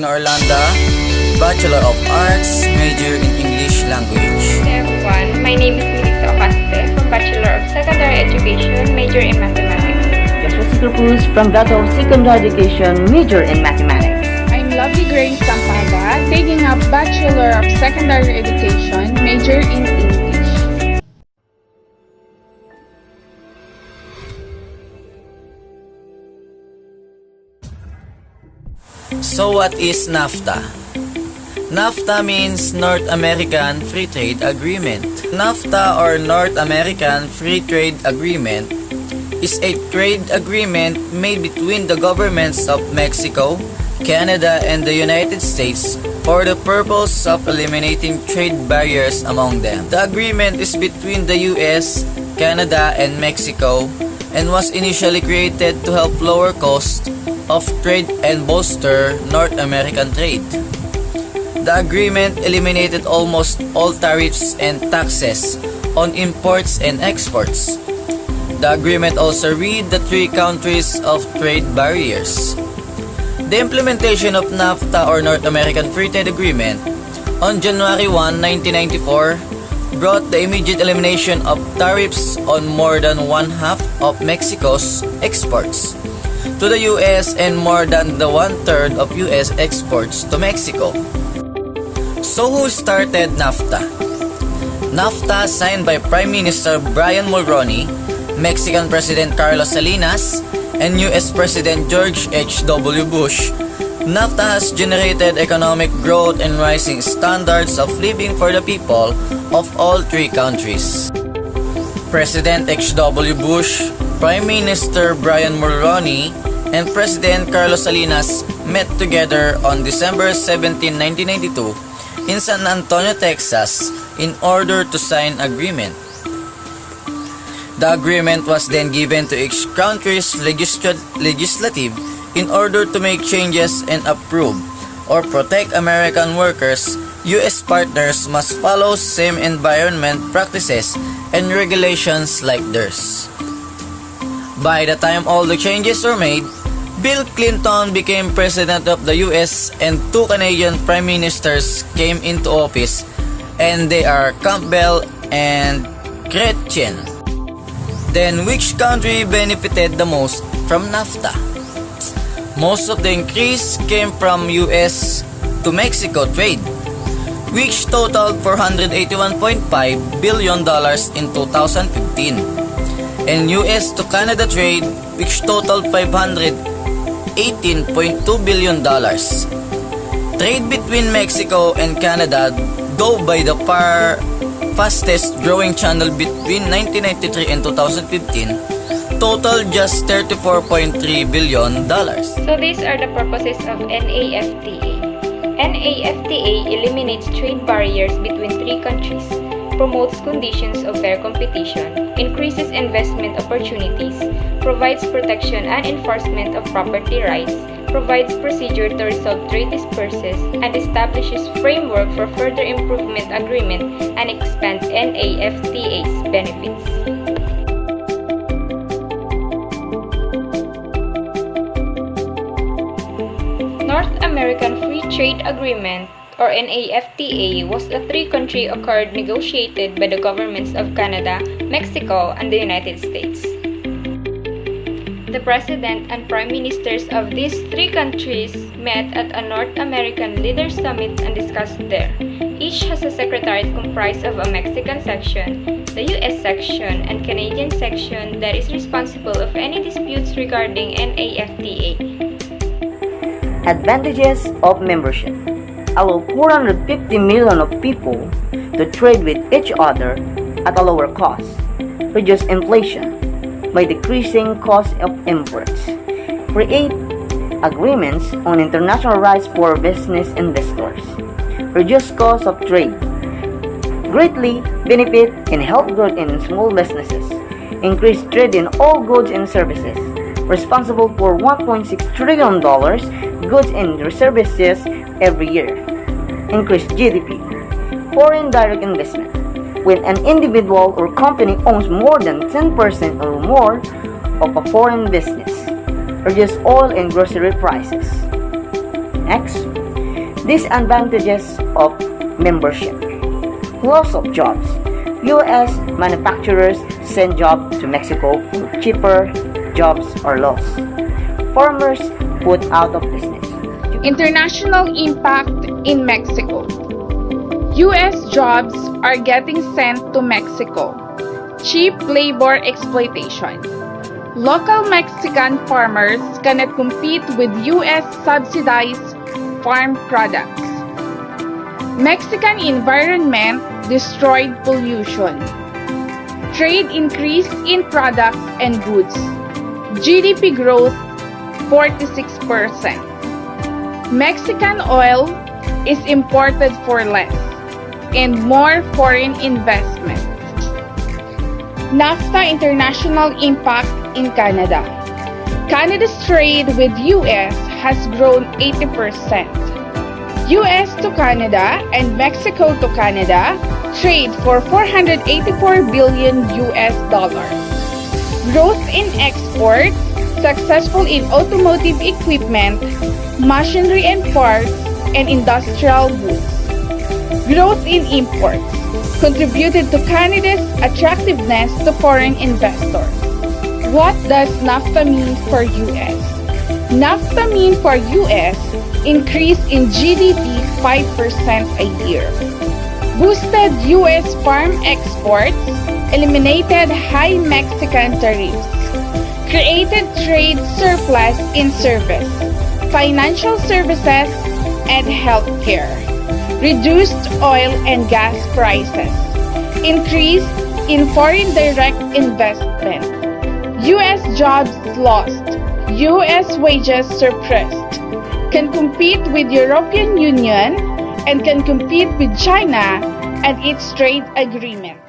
Orlando, Bachelor of Arts, major in English language. Everyone, my name is N.A.F.T.A from Bachelor of Secondary Education, major in Mathematics. Joshua Cruz from Bachelor of Secondary Education, major in Mathematics. I'm Lovely Grace Sampaga, taking up Bachelor of Secondary Education, major in English. So what is NAFTA? NAFTA means North American Free Trade Agreement. NAFTA or North American Free Trade Agreement is a trade agreement made between the governments of Mexico, Canada, and the United States for the purpose of eliminating trade barriers among them. The agreement is between the US, Canada, and Mexico and was initially created to help lower costs of trade and bolster North American trade. The agreement eliminated almost all tariffs and taxes on imports and exports. The agreement also rid the three countries of trade barriers. The implementation of NAFTA or North American Free Trade Agreement on January 1, 1994 brought the immediate elimination of tariffs on more than one-half of Mexico's exports to the US and more than the one-third of US exports to Mexico. So who started NAFTA? NAFTA, signed by Prime Minister Brian Mulroney, Mexican President Carlos Salinas, and US President George H.W. Bush. NAFTA has generated economic growth and rising standards of living for the people of all three countries. President H.W. Bush, Prime Minister Brian Mulroney, and President Carlos Salinas met together on December 17, 1992 in San Antonio, Texas in order to sign agreement. The agreement was then given to each country's legislative in order to make changes and approve or protect American workers. US partners must follow same environment practices and regulations like theirs. By the time all the changes were made, Bill Clinton became President of the US and two Canadian Prime Ministers came into office, and they are Campbell and Chrétien. Then which country benefited the most from NAFTA? Most of the increase came from US to Mexico trade, which totaled $481.5 billion in 2015, and US to Canada trade, which totaled $518.2 billion. Trade between Mexico and Canada, though by the far fastest growing channel between 1993 and 2015, totaled just $34.3 billion. So these are the purposes of N.A.F.T.A. N.A.F.T.A. eliminates trade barriers between three countries, promotes conditions of fair competition, increases investment opportunities, provides protection and enforcement of property rights, provides procedure to resolve trade disputes, and establishes framework for further improvement agreement and expands N.A.F.T.A.'s benefits. North American Free Trade Agreement or N.A.F.T.A. was a three-country accord negotiated by the governments of Canada, Mexico, and the United States. The President and Prime Ministers of these three countries met at a North American Leaders Summit and discussed there. Each has a secretariat comprised of a Mexican section, the US section, and Canadian section that is responsible of any disputes regarding N.A.F.T.A. Advantages of membership: allow 450 million of people to trade with each other at a lower cost, reduce inflation by decreasing cost of imports, create agreements on international rights for business investors, reduce cost of trade, greatly benefit and help growth in small businesses, increase trade in all goods and services, responsible for $1.6 trillion goods and services every year, increase GDP, foreign direct investment. When an individual or company owns more than 10% or more of a foreign business, reduce oil and grocery prices. Next, Disadvantages of membership. Loss of jobs. U.S. manufacturers send jobs to Mexico for cheaper. Jobs are lost. Farmers put out of business. International impact in Mexico. U.S. jobs are getting sent to Mexico. Cheap labor exploitation. Local Mexican farmers cannot compete with U.S. subsidized farm products. Mexican environment destroyed pollution. Trade increase in products and goods. GDP growth 46%. Mexican oil is imported for less and more foreign investment. NAFTA international impact in Canada. Canada's trade with US has grown 80%. US to Canada and Mexico to Canada trade for $484 billion. Growth in exports, successful in automotive equipment, machinery and parts, and industrial goods. Growth in imports contributed to Canada's attractiveness to foreign investors. What does NAFTA mean for US? NAFTA mean for US increase in GDP 5% a year. Boosted US farm exports, eliminated high Mexican tariffs, created trade surplus in service, financial services, and healthcare, reduced oil and gas prices, increase in foreign direct investment, U.S. jobs lost, U.S. wages suppressed, can compete with European Union, and can compete with China and its trade agreement.